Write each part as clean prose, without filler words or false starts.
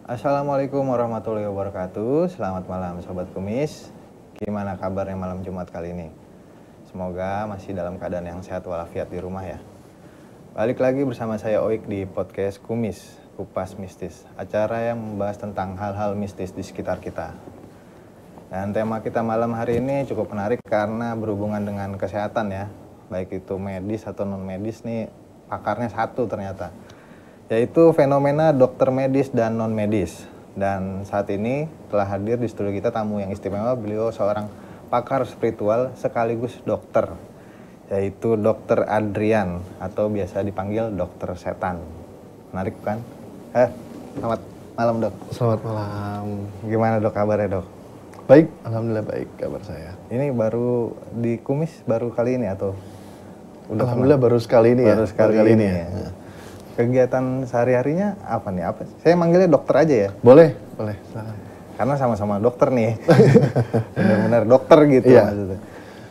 Assalamualaikum warahmatullahi wabarakatuh. Selamat malam Sobat Kumis. Gimana kabarnya malam Jumat kali ini? Semoga masih dalam keadaan yang sehat walafiat di rumah ya. Balik lagi bersama saya Oik di podcast Kumis, Kupas Mistis. Acara yang membahas tentang hal-hal mistis di sekitar kita. Dan tema kita malam hari ini cukup menarik karena berhubungan dengan kesehatan ya. Baik itu medis atau non medis nih, pakarnya satu ternyata. Yaitu fenomena dokter medis dan non medis. Dan saat ini telah hadir di studio kita tamu yang istimewa. Beliau seorang pakar spiritual sekaligus dokter, yaitu Dokter Adrian atau biasa dipanggil Dokter Setan. Menarik kan? Selamat malam Dok. Selamat malam. Gimana Dok kabarnya Dok? Baik, alhamdulillah baik kabar saya. Ini baru di Kumis baru kali ini atau udah alhamdulillah baru sekali ini baru sekali ini ya. Kegiatan sehari-harinya apa nih? Saya manggilnya dokter aja ya? Boleh. Silakan. Karena sama-sama dokter nih. Benar-benar dokter gitu maksudnya.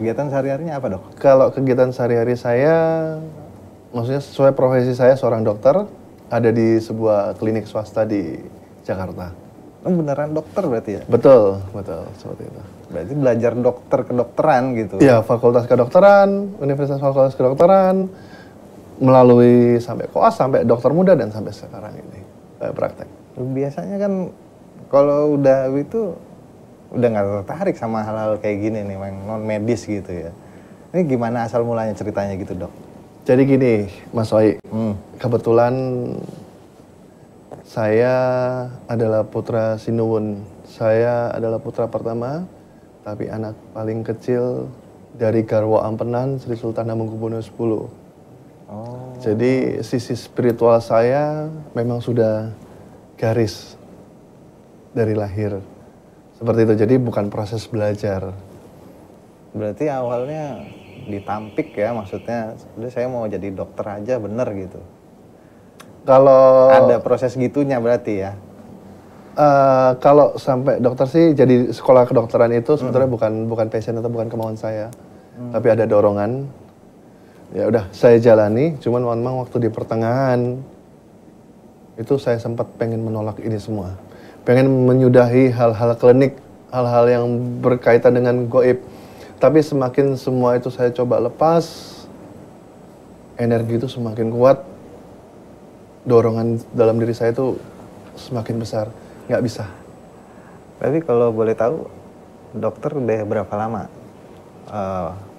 Kegiatan sehari-harinya apa Dok? Kalau kegiatan sehari-hari saya, maksudnya sesuai profesi saya seorang dokter, ada di sebuah klinik swasta di Jakarta. Beneran dokter berarti ya? Betul, seperti itu. Berarti belajar dokter kedokteran gitu? Iya, fakultas kedokteran, Universitas Fakultas Kedokteran, melalui sampai koas, sampai dokter muda, dan sampai sekarang ini praktek. Biasanya kan kalau udah itu udah nggak tertarik sama hal-hal kayak gini nih, yang non medis gitu ya. Ini gimana asal mulanya ceritanya gitu Dok? Jadi gini Mas Oi, kebetulan saya adalah putra Sinuwun. Saya adalah putra pertama, tapi anak paling kecil dari Garwa Ampenan Sri Sultan Hamengkubuwono X. Jadi sisi spiritual saya memang sudah garis dari lahir. Seperti itu, jadi bukan proses belajar. Berarti awalnya ditampik ya, maksudnya udah saya mau jadi dokter aja bener gitu. Kalau ada proses gitunya berarti ya? Kalau sampai dokter sih, jadi sekolah kedokteran itu sebenarnya bukan passion atau bukan kemauan saya. Tapi ada dorongan. Ya udah saya jalani, cuman memang waktu di pertengahan itu saya sempat pengen menolak ini semua. Pengen menyudahi hal-hal klinik, hal-hal yang berkaitan dengan gaib. Tapi semakin semua itu saya coba lepas, energi itu semakin kuat, dorongan dalam diri saya itu semakin besar, nggak bisa. Tapi kalau boleh tahu, dokter udah berapa lama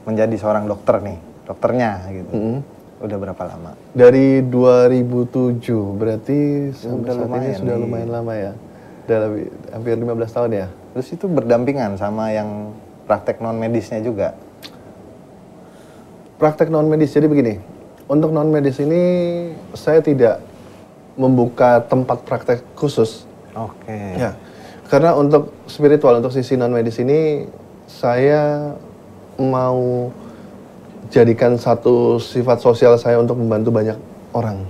menjadi seorang dokter nih? Dokternya gitu. Udah berapa lama? Dari 2007, berarti sampai saat ini sudah lumayan lama ya. Udah lebih, hampir 15 tahun ya. Terus itu berdampingan sama yang praktek non medisnya juga? Praktek non medis, jadi begini. Untuk non medis ini saya tidak membuka tempat praktek khusus. Oke. Ya. Karena untuk spiritual, untuk sisi non medis ini saya mau jadikan satu sifat sosial saya untuk membantu banyak orang.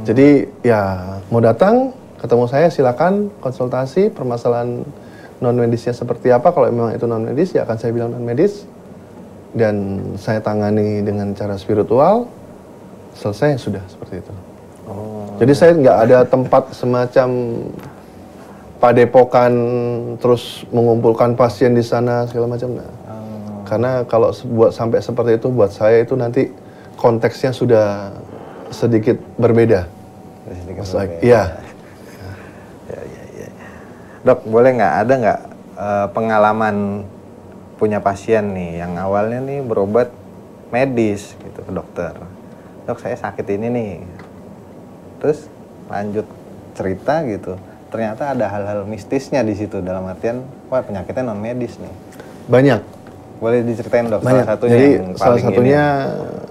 Jadi ya mau datang ketemu saya silakan konsultasi permasalahan non medisnya seperti apa. Kalau memang itu non medis ya akan saya bilang non medis dan saya tangani dengan cara spiritual. Selesai sudah seperti itu. Jadi saya nggak ada tempat semacam padepokan terus mengumpulkan pasien di sana segala macam. Karena kalau buat sampai seperti itu buat saya itu nanti konteksnya sudah sedikit berbeda. Iya. Dok, boleh ada nggak pengalaman punya pasien nih yang awalnya nih berobat medis gitu ke dokter. Dok, saya sakit ini nih. Terus lanjut cerita gitu. Ternyata ada hal-hal mistisnya di situ dalam artian wah penyakitnya non medis nih. Banyak. Boleh diceritain Dok, banyak. Salah satunya Jadi yang salah satunya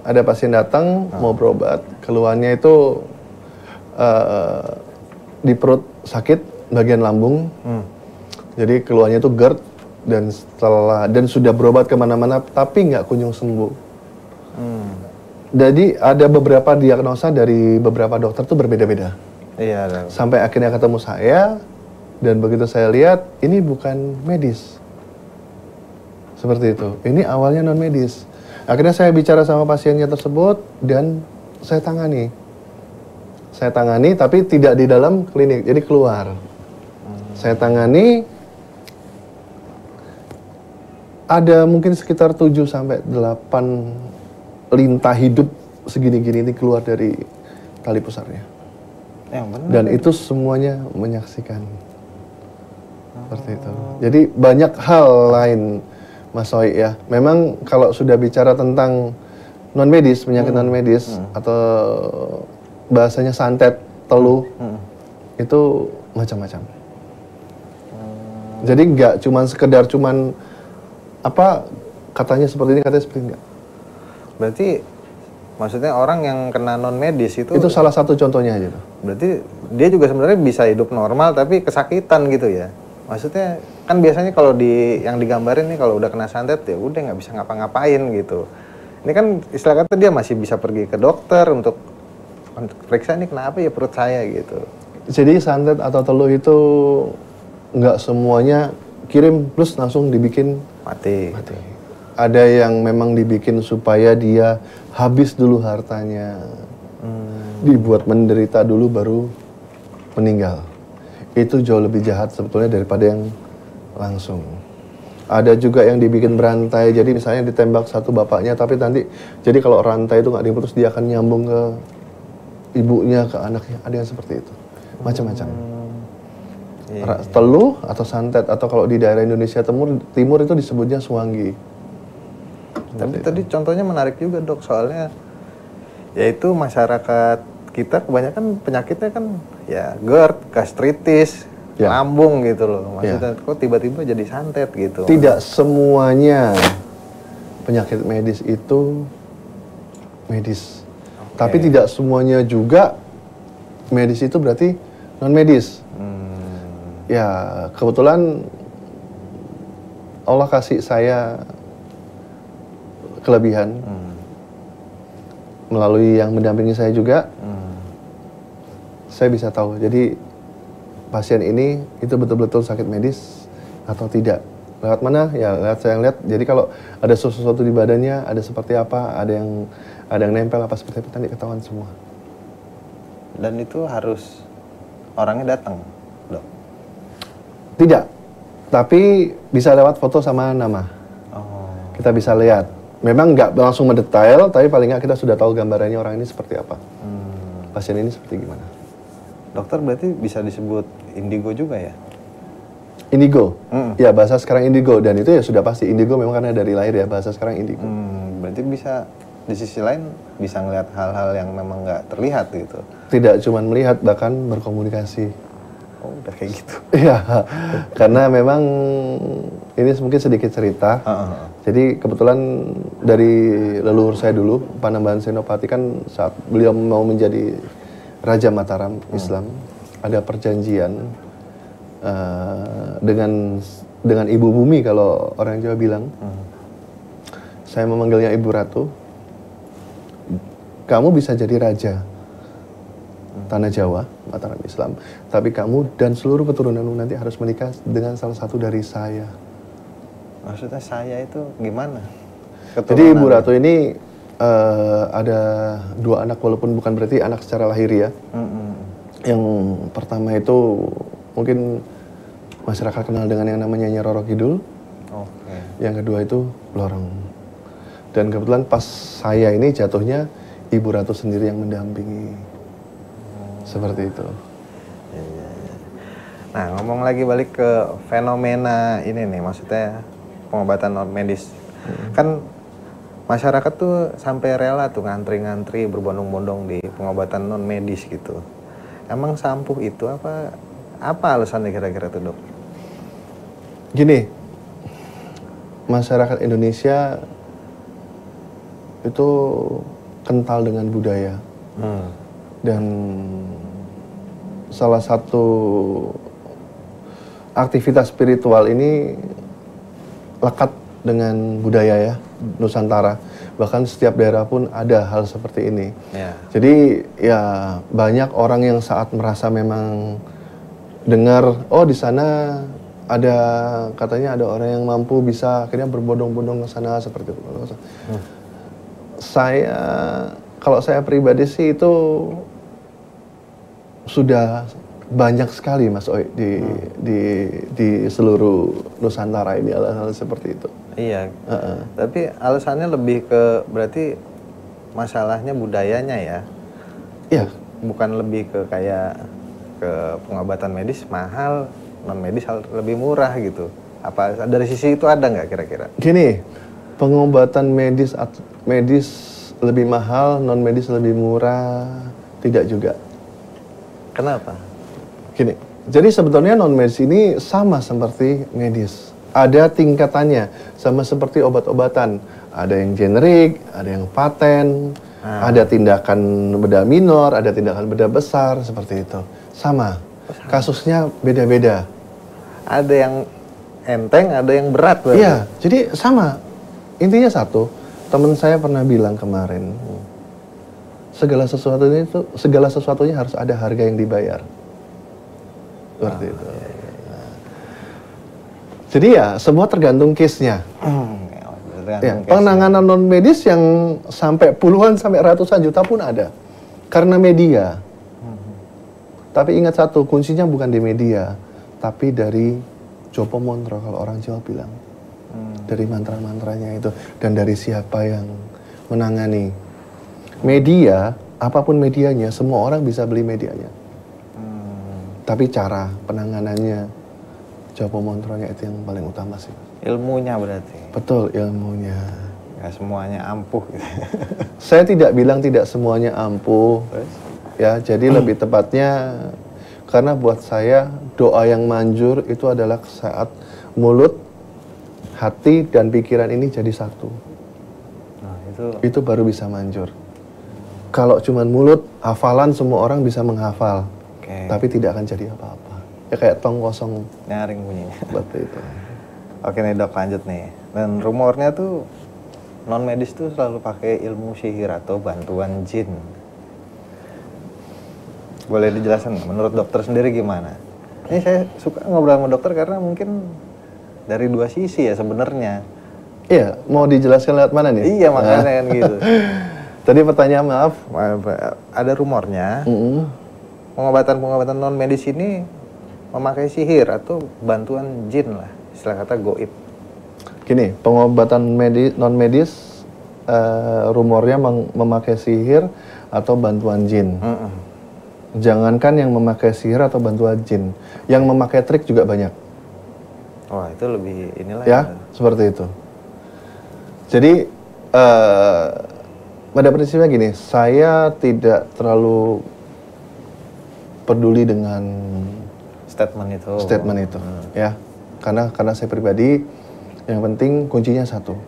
ada pasien datang mau berobat, keluhannya itu di perut sakit bagian lambung. Jadi keluhannya itu GERD dan sudah berobat kemana-mana tapi nggak kunjung sembuh. Jadi ada beberapa diagnosa dari beberapa dokter itu berbeda-beda. Iya. Sampai akhirnya ketemu saya dan begitu saya lihat ini bukan medis. Seperti itu. Ini awalnya non medis. Akhirnya saya bicara sama pasiennya tersebut dan saya tangani. saya tangani, tapi tidak di dalam klinik, jadi keluar. Saya tangani, ada mungkin sekitar 7 sampai 8 lintah hidup segini-gini ini keluar dari tali pusarnya. Yang benar. Dan itu semuanya menyaksikan. Seperti itu. Jadi banyak hal lain, Mas Soi ya. Memang kalau sudah bicara tentang non-medis, penyakit non-medis, atau bahasanya santet, teluh, itu macam-macam. Jadi nggak cuman sekedar cuman apa katanya seperti ini, katanya seperti enggak. Berarti maksudnya orang yang kena non medis itu salah satu contohnya aja tuh. Berarti dia juga sebenarnya bisa hidup normal tapi kesakitan gitu ya. Maksudnya kan biasanya kalau yang digambarin nih kalau udah kena santet ya udah nggak bisa ngapa-ngapain gitu. Ini kan istilah kata dia masih bisa pergi ke dokter untuk periksa ini kenapa ya perut saya gitu. Jadi santet atau teluh itu nggak semuanya kirim plus langsung dibikin mati. Ada yang memang dibikin supaya dia habis dulu hartanya, dibuat menderita dulu baru meninggal. Itu jauh lebih jahat sebetulnya daripada yang langsung. Ada juga yang dibikin berantai, jadi misalnya ditembak satu bapaknya, tapi nanti jadi kalau rantai itu nggak diputus dia akan nyambung ke ibunya, ke anaknya. Ada yang seperti itu, macam-macam. Teluh atau santet atau kalau di daerah Indonesia timur itu disebutnya suwangi. Tapi tadi contohnya menarik juga dok, soalnya yaitu masyarakat kita kebanyakan penyakitnya kan ya GERD, gastritis, lambung gitu loh. Maksudnya kok tiba-tiba jadi santet gitu. Tidak semuanya penyakit medis itu medis. Tapi tidak semuanya juga medis itu berarti non medis. Ya kebetulan Allah kasih saya kelebihan melalui yang mendampingi saya juga, saya bisa tahu. Jadi pasien ini itu betul-betul sakit medis atau tidak. Lewat mana? Ya lewat saya lihat. Jadi kalau ada sesuatu di badannya, ada seperti apa, ada yang nempel apa seperti apa, nanti ketahuan semua. Dan itu harus orangnya datang, dok? Tidak, tapi bisa lewat foto sama nama. Kita bisa lihat. Memang nggak langsung mendetail, tapi paling nggak kita sudah tahu gambarannya orang ini seperti apa. Pasien ini seperti gimana. Dokter berarti bisa disebut indigo juga ya? Indigo? Ya bahasa sekarang indigo, dan itu ya sudah pasti indigo memang karena dari lahir ya, bahasa sekarang indigo. Berarti bisa, di sisi lain bisa ngelihat hal-hal yang memang nggak terlihat gitu? Tidak cuma melihat, bahkan berkomunikasi. Oh udah kayak gitu? Iya, karena memang ini mungkin sedikit cerita. Jadi kebetulan dari leluhur saya dulu, Panembahan Senopati kan saat beliau mau menjadi Raja Mataram Islam, ada perjanjian dengan Ibu Bumi kalau orang Jawa bilang. Saya memanggilnya Ibu Ratu. Kamu bisa jadi raja Tanah Jawa, Mataram Islam, tapi kamu dan seluruh keturunanmu nanti harus menikah dengan salah satu dari saya. Maksudnya saya itu gimana? Jadi Ibu Ratu ini ada 2 anak, walaupun bukan berarti anak secara lahir ya. Yang pertama itu mungkin masyarakat kenal dengan yang namanya Nyi Roro Kidul. Yang kedua itu Blorong. Dan kebetulan pas saya ini jatuhnya Ibu Ratu sendiri yang mendampingi. Seperti itu. Nah ngomong lagi balik ke fenomena ini nih, maksudnya pengobatan non medis. Kan masyarakat tuh sampai rela tuh ngantri-ngantri berbondong-bondong di pengobatan non medis gitu. Emang sampuh itu apa alasannya kira-kira tuh dok? Gini, masyarakat Indonesia itu kental dengan budaya. Dan salah satu aktivitas spiritual ini lekat dengan budaya ya, Nusantara. Bahkan setiap daerah pun ada hal seperti ini. Jadi ya banyak orang yang saat merasa memang dengar, oh di sana ada, katanya ada orang yang mampu bisa akhirnya berbondong-bondong ke sana seperti itu. Kalau saya pribadi sih itu sudah banyak sekali Mas Oi di seluruh Nusantara ini hal-hal seperti itu. Iya. Tapi alasannya lebih ke berarti masalahnya budayanya ya. Iya. Bukan lebih ke kayak ke pengobatan medis mahal, non medis lebih murah gitu. Apa dari sisi itu ada nggak kira-kira? Gini, pengobatan medis lebih mahal, non medis lebih murah, tidak juga. Kenapa? Gini, jadi sebetulnya non medis ini sama seperti medis. Ada tingkatannya, sama seperti obat-obatan. Ada yang generik, ada yang paten, ada tindakan bedah minor, ada tindakan bedah besar, seperti itu. Sama, kasusnya beda-beda. Ada yang enteng, ada yang berat. Iya, jadi sama. Intinya satu, teman saya pernah bilang kemarin, segala sesuatunya harus ada harga yang dibayar. Seperti itu. Jadi ya semua tergantung case-nya. Penanganan non medis yang sampai puluhan sampai ratusan juta pun ada karena media. Tapi ingat satu, kuncinya bukan di media, tapi dari Jopo Montro kalau orang Jawa bilang. Dari mantra-mantranya itu dan dari siapa yang menangani. Media, apapun medianya, semua orang bisa beli medianya. Tapi cara penanganannya, Jopo Montronya itu yang paling utama sih. Ilmunya berarti. Betul, ilmunya. Gak semuanya ampuh gitu. Saya tidak bilang tidak semuanya ampuh. Ya, jadi lebih tepatnya karena buat saya doa yang manjur itu adalah saat mulut, hati dan pikiran ini jadi satu. Nah, itu baru bisa manjur. Kalau cuman mulut, hafalan semua orang bisa menghafal. Tapi tidak akan jadi apa-apa. Ya kayak tong kosong. Nyaring bunyinya. Seperti itu. Oke nih dok, lanjut nih. Dan rumornya tuh non medis tuh selalu pakai ilmu sihir atau bantuan jin. Boleh dijelaskan nggak? Menurut dokter sendiri gimana? Ini saya suka ngobrol sama dokter karena mungkin dari dua sisi ya sebenarnya. Iya, mau dijelaskan lewat mana nih? Iya makanya kan gitu. Tadi pertanyaan maaf. Ada rumornya. Pengobatan non medis ini memakai sihir atau bantuan jin lah, istilah kata goib. Gini, pengobatan non medis rumornya memakai sihir atau bantuan jin. Jangankan yang memakai sihir atau bantuan jin, yang memakai trik juga banyak. Wah itu lebih inilah ya. Seperti itu. Jadi pada prinsipnya gini, saya tidak terlalu peduli dengan statement itu ya, karena saya pribadi yang penting kuncinya satu.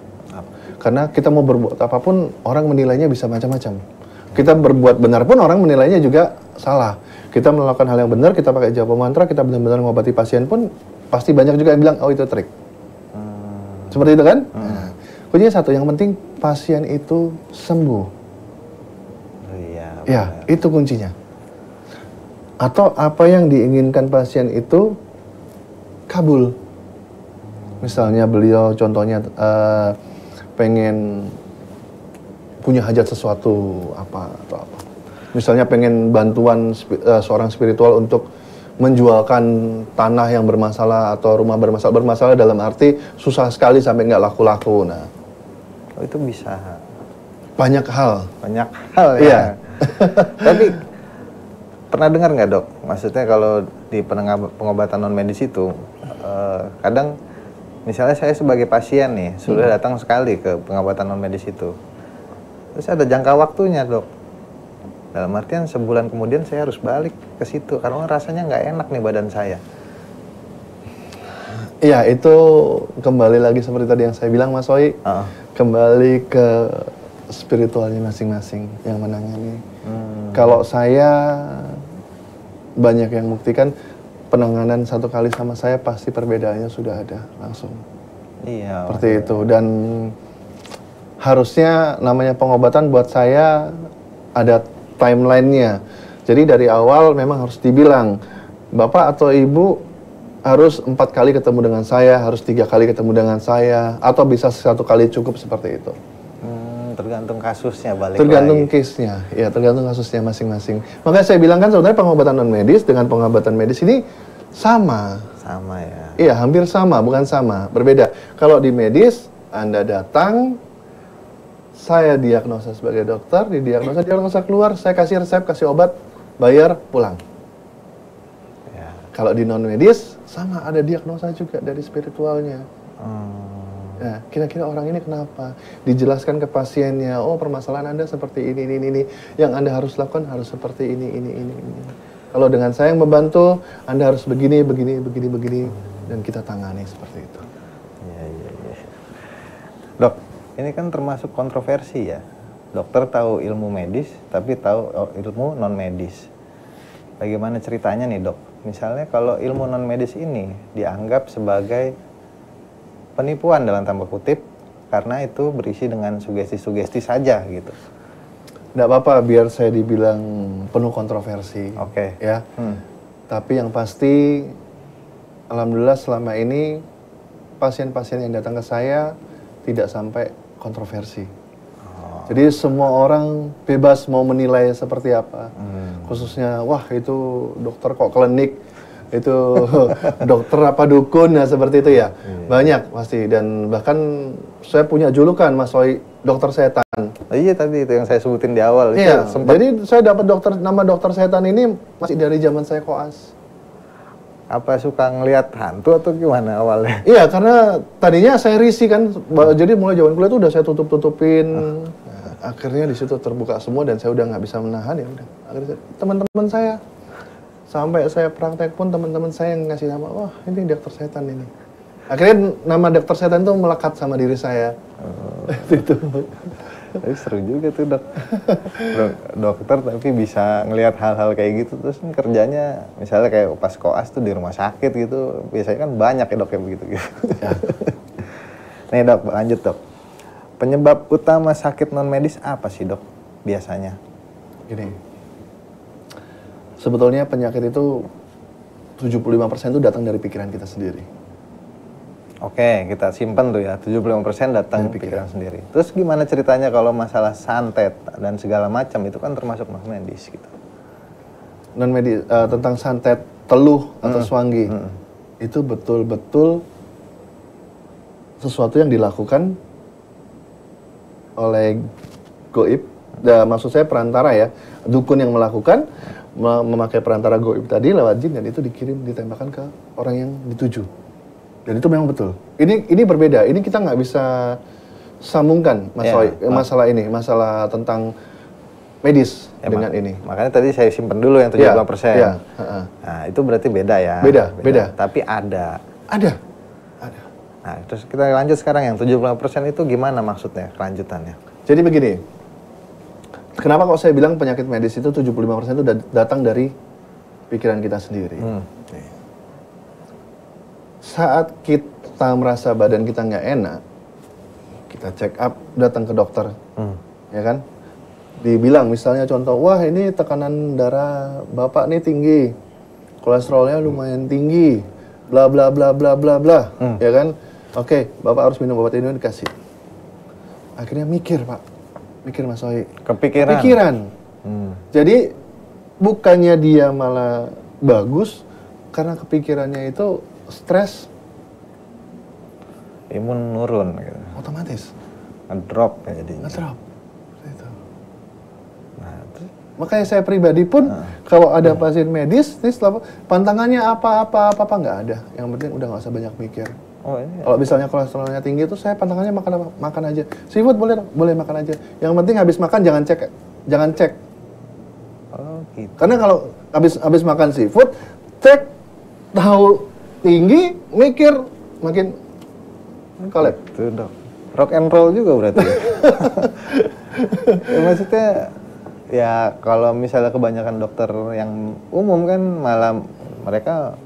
Karena kita mau berbuat apapun orang menilainya bisa macam-macam. Kita berbuat benar pun orang menilainya juga salah. Kita melakukan hal yang benar, kita pakai Jopo Mantra, kita benar-benar mengobati pasien pun pasti banyak juga yang bilang oh itu trik. Seperti itu kan? Kuncinya satu, yang penting pasien itu sembuh. Ya, itu kuncinya. Atau apa yang diinginkan pasien itu kabul. Misalnya beliau contohnya pengen punya hajat sesuatu apa atau apa. Misalnya pengen bantuan seorang spiritual untuk menjualkan tanah yang bermasalah atau rumah bermasalah dalam arti susah sekali sampai nggak laku-laku. Nah, itu bisa banyak hal ya. Iya. Tapi pernah dengar nggak dok? Maksudnya kalau di pengobatan non medis itu kadang misalnya saya sebagai pasien nih sudah datang sekali ke pengobatan non medis itu, terus ada jangka waktunya dok. Dalam artian sebulan kemudian saya harus balik ke situ karena rasanya nggak enak nih badan saya. Iya, itu kembali lagi seperti tadi yang saya bilang Mas Oi, kembali ke spiritualnya masing-masing yang menangani. Kalau saya banyak yang buktikan penanganan satu kali sama saya pasti perbedaannya sudah ada langsung. Iya. Seperti itu, dan harusnya namanya pengobatan buat saya ada timelinenya. Jadi dari awal memang harus dibilang Bapak atau Ibu harus 4 kali ketemu dengan saya, harus 3 kali ketemu dengan saya, atau bisa 1 kali cukup seperti itu. tergantung kasusnya balik Tergantung lagi. case-nya, ya tergantung kasusnya masing-masing. Makanya saya bilang kan sebenarnya pengobatan non medis dengan pengobatan medis ini sama. Sama ya. Iya, hampir sama, bukan sama, berbeda. Kalau di medis, Anda datang, saya diagnosa sebagai dokter, diagnosa keluar, saya kasih resep, kasih obat, bayar, pulang. Ya. Kalau di non medis, sama ada diagnosa juga dari spiritualnya. Nah, kira-kira orang ini kenapa? Dijelaskan ke pasiennya, oh permasalahan Anda seperti ini. Yang Anda harus lakukan harus seperti ini. Kalau dengan saya yang membantu, Anda harus begini, dan kita tangani seperti itu. Iya. Dok, ini kan termasuk kontroversi ya. Dokter tahu ilmu medis, tapi tahu ilmu non medis. Bagaimana ceritanya nih dok? Misalnya kalau ilmu non medis ini dianggap sebagai penipuan dalam tanda kutip, karena itu berisi dengan sugesti-sugesti saja gitu. Nggak apa-apa biar saya dibilang penuh kontroversi. Oke. Ya. Tapi yang pasti, alhamdulillah selama ini pasien-pasien yang datang ke saya tidak sampai kontroversi. Jadi semua orang bebas mau menilai seperti apa. Khususnya, wah itu dokter kok klinik, itu dokter apa dukun, ya seperti itu ya. Banyak pasti, dan bahkan saya punya julukan Mas Roy, dokter setan. Iya tadi itu yang saya sebutin di awal. Iya, Itu sempat jadi saya dapat nama dokter setan ini masih dari zaman saya koas. apa suka ngelihat hantu atau gimana awalnya? Iya, karena tadinya saya risih kan, jadi mulai zaman kuliah itu udah saya tutup-tutupin. Nah, akhirnya di situ terbuka semua dan saya udah nggak bisa menahan, ya udah. Akhirnya teman-teman saya, sampai saya praktek pun teman-teman saya yang ngasih nama, wah ini dokter setan ini. Akhirnya nama dokter setan itu melekat sama diri saya. Itu. Tapi seru juga tuh dok. Dokter tapi bisa ngelihat hal-hal kayak gitu, terus kan kerjanya misalnya kayak pas koas tuh di rumah sakit gitu, biasanya kan banyak ya dok yang begitu gitu. Ya. Nih dok, lanjut dok. Penyebab utama sakit non medis apa sih dok biasanya? Gini, sebetulnya penyakit itu 75% itu datang dari pikiran kita sendiri. Oke, kita simpen tuh ya, 75% datang dari pikiran sendiri. Terus gimana ceritanya kalau masalah santet dan segala macam itu kan termasuk non medis gitu? Non medis tentang santet, teluh atau swanggi, itu betul-betul sesuatu yang dilakukan oleh goib. Maksud saya perantara ya, dukun yang melakukan, memakai perantara goib tadi lewat jin, dan itu dikirim, ditembakkan ke orang yang dituju. Dan itu memang betul. Ini berbeda. Ini kita nggak bisa sambungkan masalah ini, masalah tentang medis ya, dengan ini. Makanya tadi saya simpen dulu yang 75%. Ya. Nah, itu berarti beda ya. Beda. Tapi ada. Nah, terus kita lanjut sekarang yang 75% itu gimana maksudnya kelanjutannya? Jadi begini. Kenapa kok saya bilang penyakit medis itu 75% itu datang dari pikiran kita sendiri. Saat kita merasa badan kita nggak enak, kita check up, datang ke dokter, ya kan? Dibilang misalnya contoh, wah ini tekanan darah bapak nih tinggi, kolesterolnya lumayan tinggi, bla bla bla bla bla bla, ya kan? Oke, bapak harus minum obat ini, dikasih. Akhirnya mikir Mas Oi. Kepikiran. Jadi bukannya dia malah bagus, karena kepikirannya itu stres, imun nurun gitu. Otomatis ngedrop ya jadinya. Ngedrop. Itu. Nah, makanya saya pribadi pun kalau ada pasien medis, pantangannya apa nggak ada. Yang penting udah nggak usah banyak mikir. Oh, iya. Kalau misalnya kolesterolnya tinggi itu saya pantangannya makan aja. Seafood boleh makan aja. Yang penting habis makan jangan cek. Oh, gitu. Karena kalau habis makan seafood, cek tahu tinggi, mikir makin kolep. Itu dok. Rock and roll juga berarti. Ya, maksudnya ya kalau misalnya kebanyakan dokter yang umum kan malah mereka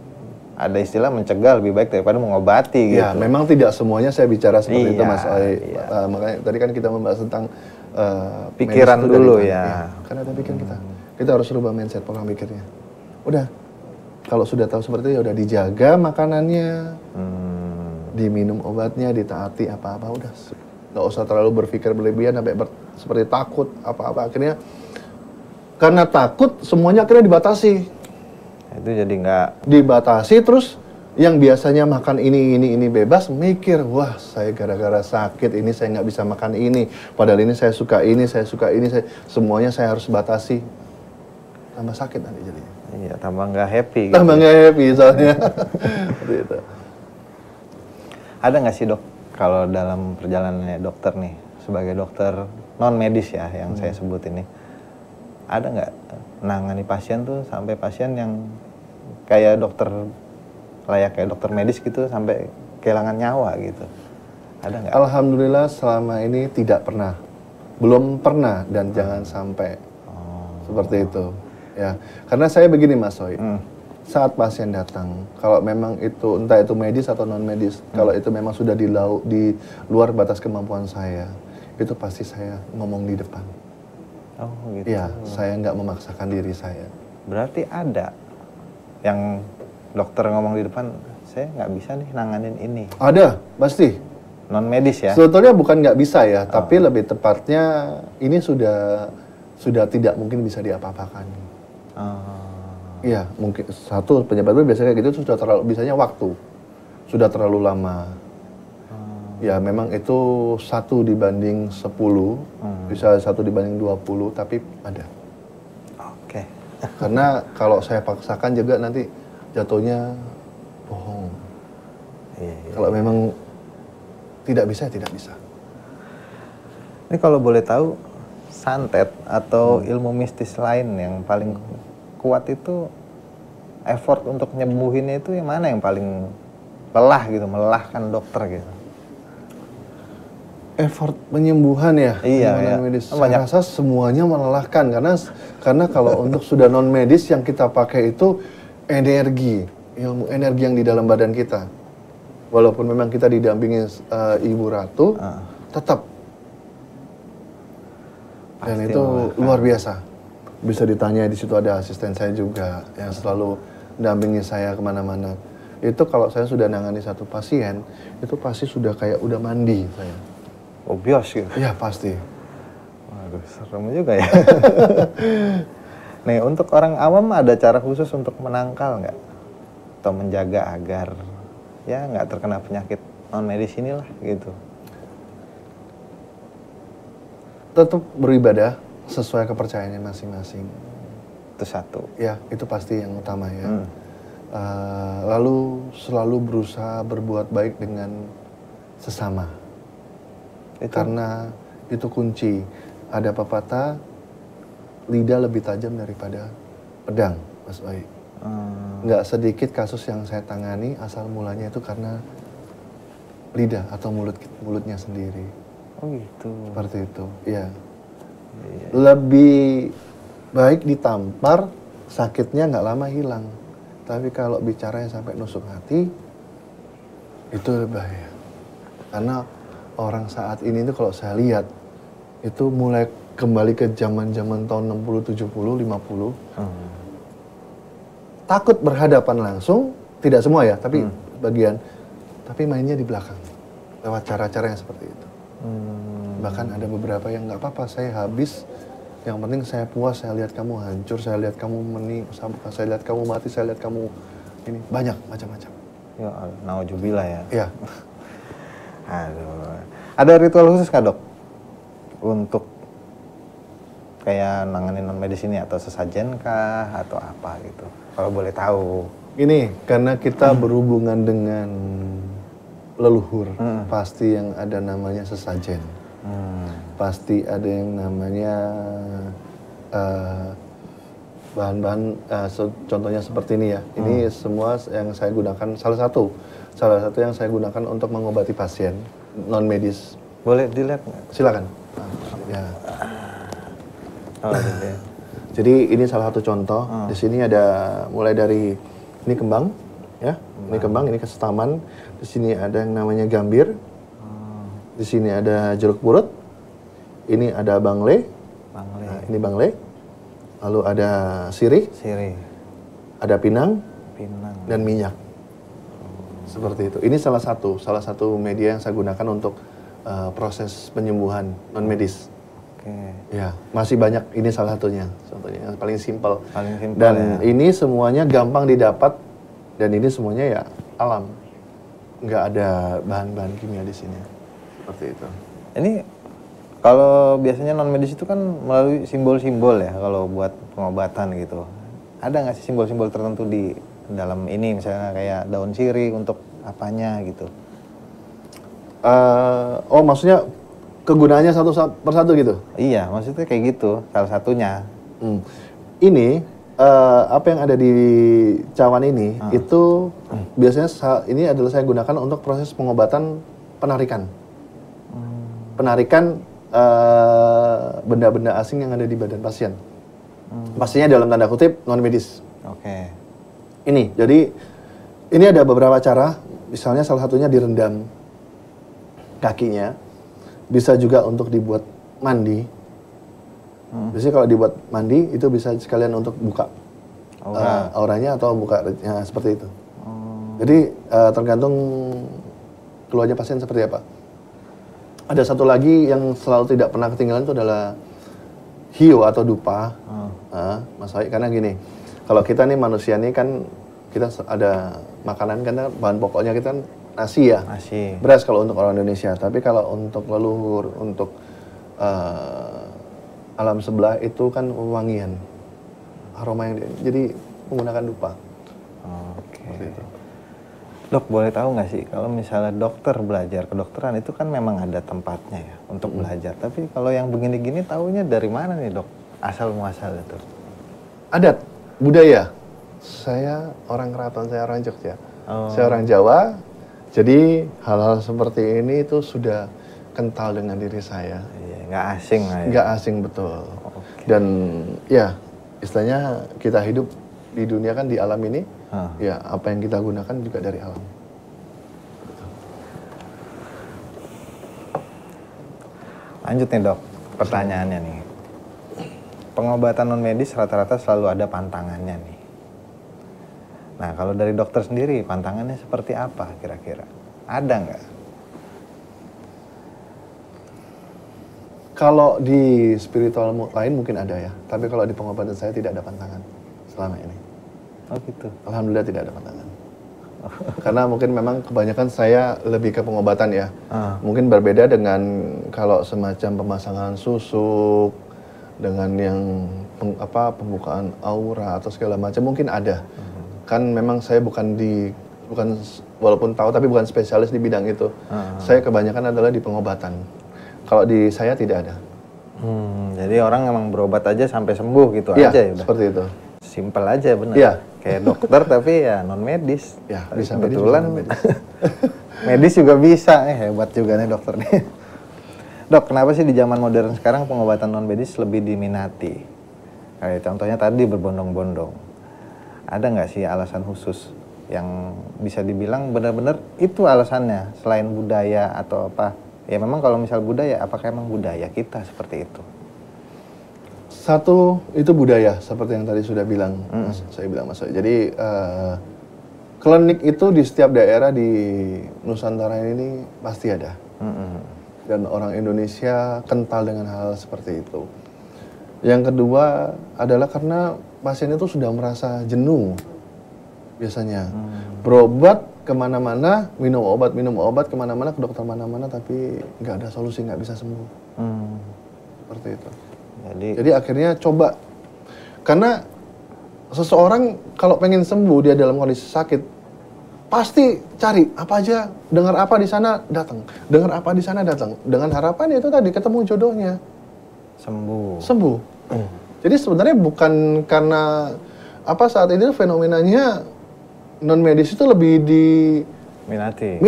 ada istilah mencegah lebih baik daripada mengobati gitu. Ya, memang tidak semuanya saya bicara seperti itu Mas Oi. Iya. Makanya tadi kan kita membahas tentang pikiran dulu ya. Karena ada pikiran kita harus rubah mindset pola pikirnya. Udah, kalau sudah tahu seperti itu, ya udah dijaga makanannya, diminum obatnya, ditaati apa-apa, udah nggak usah terlalu berpikir berlebihan sampai seperti takut apa-apa. Akhirnya karena takut semuanya akhirnya dibatasi. Itu jadi nggak Dibatasi terus yang biasanya makan ini bebas mikir, wah saya gara-gara sakit ini saya nggak bisa makan ini, padahal ini saya suka ini, semuanya saya harus batasi, tambah sakit nanti jadinya. iya tambah nggak happy. Tambah gitu. nggak happy soalnya. Seperti itu. Ada nggak sih dok kalau dalam perjalanannya dokter nih sebagai dokter non medis ya yang saya sebut ini, ada nggak nangani pasien tuh sampai pasien yang kayak dokter layak kayak dokter medis gitu sampai kehilangan nyawa gitu, ada nggak? Alhamdulillah selama ini tidak pernah, belum pernah dan jangan sampai seperti itu ya. Karena saya begini Mas Soy, saat pasien datang, kalau memang itu entah itu medis atau non medis, kalau itu memang sudah di luar batas kemampuan saya, itu pasti saya ngomong di depan. Oh gitu. Ya, saya nggak memaksakan diri saya. Berarti ada yang dokter ngomong di depan, saya nggak bisa nih nanganin ini. Ada, pasti. Non medis ya? Sebetulnya bukan nggak bisa ya, tapi lebih tepatnya ini sudah tidak mungkin bisa diapa-apakan. Iya, mungkin satu penyebabnya biasanya kayak gitu sudah terlalu, biasanya waktu sudah terlalu lama. Ya memang itu 1 dibanding 10, bisa 1 dibanding 20, tapi ada. Oke. Karena kalau saya paksakan juga nanti jatuhnya bohong. Iya. Kalau memang tidak bisa, tidak bisa. Ini kalau boleh tahu, santet atau ilmu mistis lain yang paling kuat itu effort untuk nyembuhinnya itu yang mana yang paling lelah gitu, melelahkan dokter gitu? Effort penyembuhan ya, Iya, medis. Banyak. Saya rasa semuanya melelahkan karena kalau untuk sudah non medis yang kita pakai itu ilmu energi yang di dalam badan kita. Walaupun memang kita didampingi Ibu Ratu, tetap. Dan Pasti itu melelahkan. luar biasa. Bisa ditanya di situ ada asisten saya juga yang selalu mendampingi saya kemana-mana. Itu kalau saya sudah nangani satu pasien, itu pasti sudah kayak udah mandi saya. Oh bios gitu? Iya pasti. Waduh serem juga ya. Nih untuk orang awam ada cara khusus untuk menangkal nggak? Atau menjaga agar ya nggak terkena penyakit non medis inilah gitu? Tetap beribadah sesuai kepercayaannya masing-masing. Itu satu. Ya itu pasti yang utama ya. Lalu selalu berusaha berbuat baik dengan sesama. Karena itu kunci. Ada pepatah, lidah lebih tajam daripada pedang, Mas Bayi. Nggak sedikit kasus yang saya tangani asal mulanya itu karena lidah atau mulutnya sendiri. Oh gitu. Seperti itu, iya. Lebih baik ditampar, sakitnya nggak lama hilang. Tapi kalau bicaranya sampai nusuk hati, itu lebih bahaya. Karena orang saat ini tuh kalau saya lihat, itu mulai kembali ke zaman-zaman tahun 60, 70, 50. Takut berhadapan langsung, tidak semua ya, tapi bagian. Tapi mainnya di belakang, lewat cara-cara yang seperti itu. Bahkan ada beberapa yang nggak apa-apa, saya habis, yang penting saya puas, saya lihat kamu hancur, saya lihat kamu saya lihat kamu mati, saya lihat kamu ini, banyak macam-macam. Ya, naujubillah ya. Iya. Aduh. Ada ritual khusus nggak dok? Untuk kayak nanganin non medis ini atau sesajen kah atau apa gitu? Kalau boleh tahu. Ini karena kita berhubungan dengan leluhur, pasti yang ada namanya sesajen. Pasti ada yang namanya bahan-bahan, contohnya seperti ini ya. Ini semua yang saya gunakan, salah satu yang saya gunakan untuk mengobati pasien non medis. Boleh dilihat nggak? Silakan. Ya. Oh, gitu ya. Jadi ini salah satu contoh. Di sini ada mulai dari ini kembang, ya. Ini kembang, ini kesetaman. Di sini ada yang namanya gambir. Di sini ada jeruk purut. Ini ada bangle. Nah, ini bangle. Lalu ada sirih. Ada pinang. Dan minyak. Seperti itu. Ini salah satu media yang saya gunakan untuk proses penyembuhan non medis. Oke. Ya, masih banyak. Ini salah satunya, contohnya yang paling simpel. Paling simpel Dan ya. ini semuanya gampang didapat dan ini semuanya ya alam, nggak ada bahan-bahan kimia di sini. Seperti itu. Ini kalau biasanya non medis itu kan melalui simbol-simbol ya kalau buat pengobatan gitu. Ada nggak sih simbol-simbol tertentu di dalam ini, misalnya kayak daun sirih untuk apanya gitu? Oh, maksudnya kegunaannya satu persatu gitu? Iya, maksudnya kayak gitu, salah satunya. Ini apa yang ada di cawan ini itu biasanya ini adalah saya gunakan untuk proses pengobatan penarikan. Penarikan benda-benda asing yang ada di badan pasien. Pastinya dalam tanda kutip non medis. Oke. Ini, jadi ini ada beberapa cara. Misalnya salah satunya direndam kakinya. Bisa juga untuk dibuat mandi. Biasanya kalau dibuat mandi itu bisa sekalian untuk buka auranya atau buka ya, seperti itu. Jadi tergantung keluarnya pasien seperti apa. Ada satu lagi yang selalu tidak pernah ketinggalan itu adalah hiyo atau dupa. Mas Wai, karena gini, kalau kita nih manusia nih kan kita ada makanan karena bahan pokoknya kita kan nasi ya. Nasi. Beras kalau untuk orang Indonesia, tapi kalau untuk leluhur, untuk alam sebelah itu kan wangian, aroma yang jadi menggunakan dupa. Oke. Seperti itu. Dok, boleh tahu nggak sih kalau misalnya dokter belajar kedokteran itu kan memang ada tempatnya ya untuk belajar. Tapi kalau yang begini-gini taunya dari mana nih dok? Asal muasal itu? Adat, budaya. Saya orang keraton, saya orang Jogja. Saya orang Jawa. Jadi hal-hal seperti ini itu sudah kental dengan diri saya. Iya, nggak asing lah ya. Nggak asing, betul. Dan ya istilahnya kita hidup di dunia kan di alam ini. Ya apa yang kita gunakan juga dari alam. Lanjut nih dok, pertanyaannya nih. Pengobatan non medis rata-rata selalu ada pantangannya nih. Nah kalau dari dokter sendiri pantangannya seperti apa kira-kira? Ada nggak? Kalau di spiritual lain mungkin ada ya, tapi kalau di pengobatan saya tidak ada pantangan selama ini. Oh gitu. Alhamdulillah tidak ada pantangan. Karena mungkin memang kebanyakan saya lebih ke pengobatan ya. Mungkin berbeda dengan kalau semacam pemasangan susuk, dengan yang pembukaan aura atau segala macam mungkin ada. Kan memang saya bukan walaupun tahu tapi bukan spesialis di bidang itu. Saya kebanyakan adalah di pengobatan. Kalau di saya tidak ada. Jadi orang emang berobat aja sampai sembuh gitu Ya, aja ya udah. seperti itu. Simpel aja bener. Iya. Kayak dokter tapi ya non medis. Ya, Tapi bisa kebetulan medis, bisa medis juga bisa. Hebat juga nih dokter nih. Dok, kenapa sih di zaman modern sekarang pengobatan non medis lebih diminati? Kayak contohnya tadi berbondong-bondong. Ada nggak sih alasan khusus yang bisa dibilang benar-benar itu alasannya selain budaya atau apa? Ya memang kalau misal budaya, apakah emang budaya kita seperti itu? Satu, itu budaya, seperti yang tadi sudah bilang, saya bilang Mas. Jadi, klinik itu di setiap daerah di Nusantara ini pasti ada. Dan orang Indonesia kental dengan hal seperti itu. Yang kedua adalah karena pasien itu sudah merasa jenuh, biasanya. Berobat kemana-mana, minum obat kemana-mana, ke dokter mana-mana, tapi nggak ada solusi, nggak bisa sembuh. Seperti itu. Jadi akhirnya coba, karena seseorang kalau pengen sembuh dia dalam kondisi sakit, pasti cari apa aja, dengar apa di sana datang, dengar apa di sana datang, dengan harapan itu tadi ketemu jodohnya, sembuh. Jadi sebenarnya bukan karena saat ini fenomenanya non medis itu lebih diminati,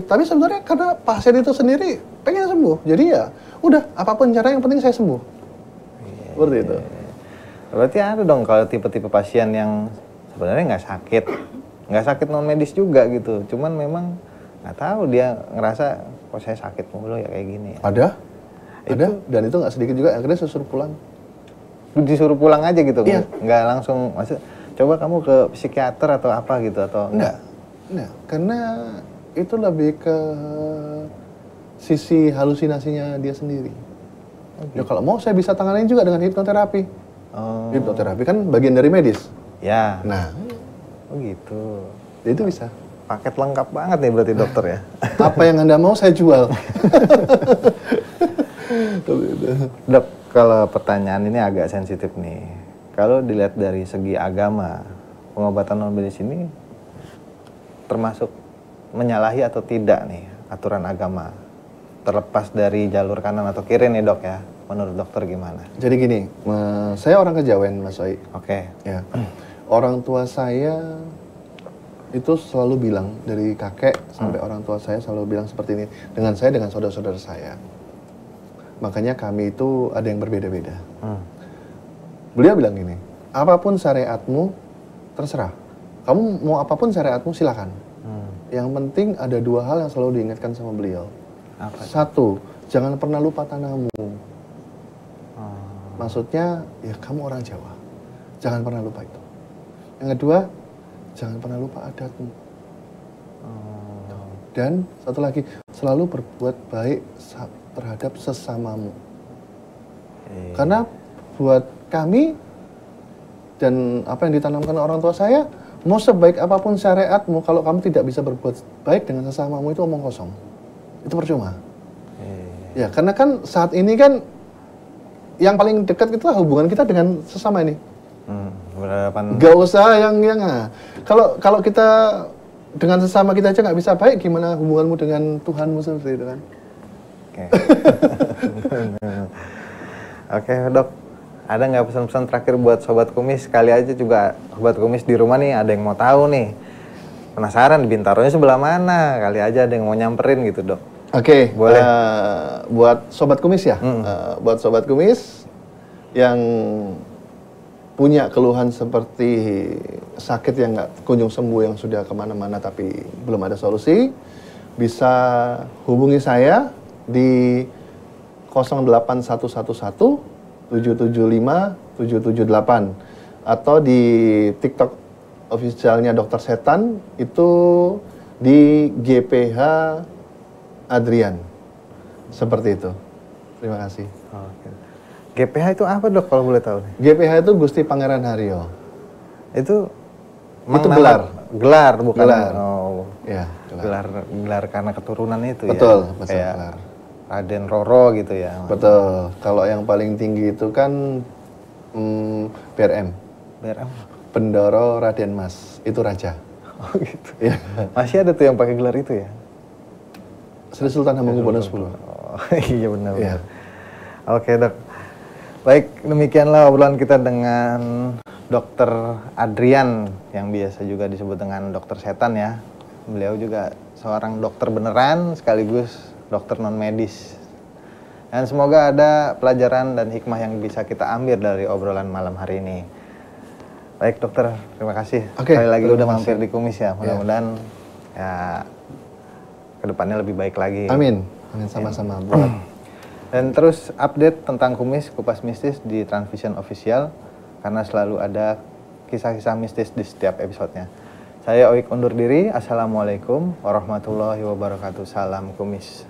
tapi sebenarnya karena pasien itu sendiri pengen sembuh, jadi ya udah apapun cara yang penting saya sembuh. Seperti itu. Berarti ada dong kalau tipe-tipe pasien yang sebenarnya nggak sakit non medis juga gitu, cuman memang nggak tahu dia ngerasa kok saya sakit mulu ya kayak gini. Ada, dan itu nggak sedikit juga. Akhirnya saya suruh pulang. Disuruh pulang aja gitu, iya. Nggak langsung maksud coba kamu ke psikiater atau apa gitu atau enggak, karena itu lebih ke sisi halusinasinya dia sendiri. Ya kalau mau saya bisa tanganin juga dengan hipnoterapi. Oh. Hipnoterapi kan bagian dari medis. Ya. Nah, Oh gitu. itu bisa. Paket lengkap banget nih berarti dokter ya. Apa yang Anda mau saya jual. Dok, kalau pertanyaan ini agak sensitif nih. Kalau dilihat dari segi agama, pengobatan non medis ini termasuk menyalahi atau tidak nih aturan agama? Terlepas dari jalur kanan atau kiri nih dok ya, menurut dokter gimana? Jadi gini, saya orang Kejawen Mas Oi. Oke. Ya. Orang tua saya itu selalu bilang, dari kakek sampai orang tua saya selalu bilang seperti ini, dengan saya, dengan saudara-saudara saya. Makanya kami itu ada yang berbeda-beda. Beliau bilang gini, apapun syariatmu, terserah. Kamu mau apapun syariatmu, silakan. Yang penting ada dua hal yang selalu diingatkan sama beliau. Apa? Satu, jangan pernah lupa tanahmu. Maksudnya, ya kamu orang Jawa. Jangan pernah lupa itu. Yang kedua, jangan pernah lupa adatmu. Dan satu lagi, selalu berbuat baik terhadap sesamamu. Karena buat kami dan apa yang ditanamkan orang tua saya, mau sebaik apapun syariatmu, kalau kamu tidak bisa berbuat baik dengan sesamamu, itu omong kosong. Itu percuma. Ya, karena kan saat ini kan yang paling dekat itulah hubungan kita dengan sesama ini. Berhadapan. Gak usah yang kalau kita dengan sesama kita aja nggak bisa baik, gimana hubunganmu dengan Tuhanmu seperti itu kan? Oke. Oke dok, ada nggak pesan-pesan terakhir buat sobat kumis? Kali aja juga sobat kumis di rumah nih ada yang mau tahu nih, penasaran Bintaronya sebelah mana? Kali aja ada yang mau nyamperin gitu dok. Oke, boleh. Buat sobat kumis ya, buat sobat kumis yang punya keluhan seperti sakit yang nggak kunjung sembuh, yang sudah kemana-mana tapi belum ada solusi, bisa hubungi saya di 08111 775 778 atau di TikTok officialnya Dokter Setan itu di GPH Adrian. Seperti itu. Terima kasih. Oke. GPH itu apa dok kalau boleh tahu? GPH itu Gusti Pangeran Haryo. Itu gelar. Gelar bukan? Gelar. Oh. Ya, Gelar karena keturunan itu betul, ya. Betul, Kayak gelar. Raden Roro gitu ya. Betul. Kalau yang paling tinggi itu kan BRM. BRM. Bendoro Raden Mas. Itu raja. Oh gitu. Ya. Masih ada tuh yang pakai gelar itu ya? Sri Sultan Hamengkubuwono X. Oh, iya benar. Ya. Oke dok. Baik, demikianlah obrolan kita dengan Dokter Adrian yang biasa juga disebut dengan Dokter Setan ya. Beliau juga seorang dokter beneran sekaligus dokter non medis. Dan semoga ada pelajaran dan hikmah yang bisa kita ambil dari obrolan malam hari ini. Baik dokter, terima kasih. Sekali lagi udah mampir di Kumis ya. Mudah-mudahan ya kedepannya lebih baik lagi. Amin. Amin, sama-sama buat. Dan terus update tentang Kumis Kupas Mistis di Transvision Official karena selalu ada kisah-kisah mistis di setiap episodenya. Saya Oik undur diri. Assalamualaikum warahmatullahi wabarakatuh. Salam Kumis.